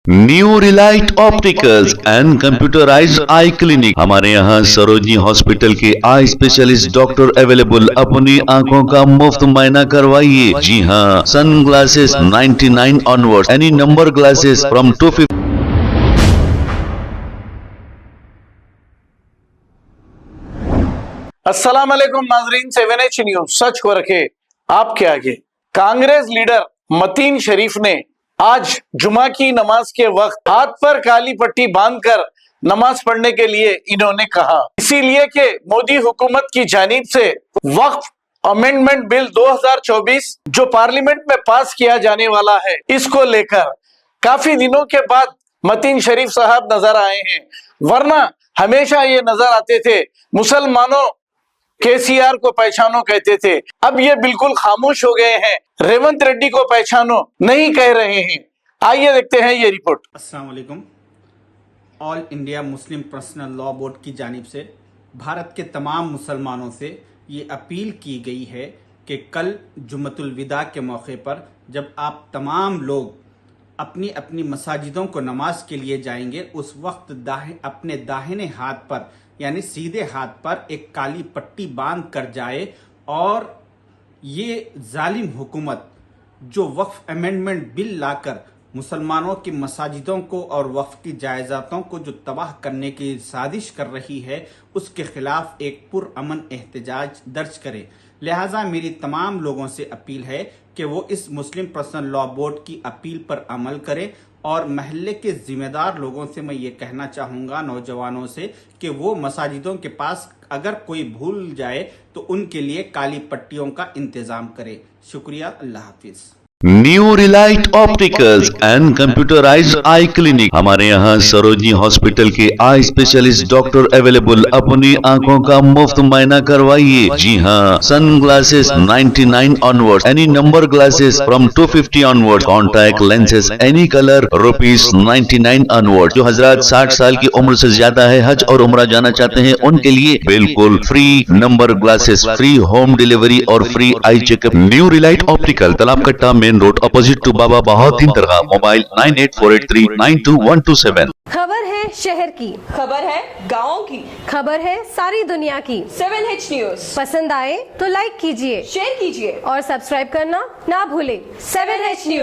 New Relight opticals and computerized eye clinic. हमारे यहाँ Sarojini hospital के आई स्पेशलिस्ट डॉक्टर अवेलेबल। अपनी आंखों का मुफ्त मुआयना करवाइए। जी हाँ, sun glasses 99 onward, any number glasses from 250। अस्सलाम वालेकुम नाजरीन, 7H न्यूज सच को रखे आपके आगे। कांग्रेस लीडर मतीन शरीफ ने आज जुमा की नमाज के वक्त हाथ पर काली पट्टी बांधकर नमाज पढ़ने के लिए इन्होंने कहा, इसीलिए कि मोदी हुकूमत की जानिब से वक्फ अमेंडमेंट बिल 2024 जो पार्लियामेंट में पास किया जाने वाला है, इसको लेकर काफी दिनों के बाद मतीन शरीफ साहब नजर आए हैं। वरना हमेशा ये नजर आते थे मुसलमानों केसीआर को पहचानो कहते थे, अब ये बिल्कुल खामोश हो गए हैं। रेवंत रेड्डी को पहचानो नहीं कह रहे हैं। आइए देखते हैं ये रिपोर्ट। अस्सलाम वालेकुम। All India Muslim personal law board की जानिब से भारत के तमाम मुसलमानों से ये अपील की गई है कि कल जुम्मतुल विदा के मौके पर जब आप तमाम लोग अपनी अपनी मसाजिदों को नमाज के लिए जाएंगे, उस वक्त अपने दाहिने हाथ पर यानी सीधे हाथ पर एक काली पट्टी बांध कर जाए और ये जालिम हुकूमत जो वक्फ अमेंडमेंट बिल लाकर मुसलमानों की मसाजिदों को और वक्फ की जायदादों को जो तबाह करने की साजिश कर रही है, उसके खिलाफ एक पुरअमन एहतजाज दर्ज करें। लिहाजा मेरी तमाम लोगों से अपील है कि वो इस मुस्लिम पर्सनल लॉ बोर्ड की अपील पर अमल करें और महल्ले के जिम्मेदार लोगों से मैं ये कहना चाहूँगा, नौजवानों से, कि वो मसाजिदों के पास अगर कोई भूल जाए तो उनके लिए काली पट्टियों का इंतजाम करे। शुक्रिया, अल्लाह हाफिज। New Relight opticals and computerized eye clinic. हमारे यहाँ सरोजनी हॉस्पिटल के आई स्पेशलिस्ट डॉक्टर अवेलेबल। अपनी आंखों का मुफ्त मुआयना करवाइए। जी हाँ, sun glasses 99 onward, any number glasses from 250 onward, contact lenses any colour ₹99 onward. जो हजरात 60 साल की उम्र से ज्यादा है, हज और उम्रा जाना चाहते हैं, उनके लिए बिल्कुल free number glasses, free home delivery और free eye checkup. New Relight optical, Talab Katta main road, opposite to Baba Bahauddin dargah. Mobile 9848392127। खबर है शहर की, खबर है गाँव की, खबर है सारी दुनिया की। 7H न्यूज पसंद आए तो लाइक कीजिए, शेयर कीजिए और सब्सक्राइब करना ना भूले। 7H news.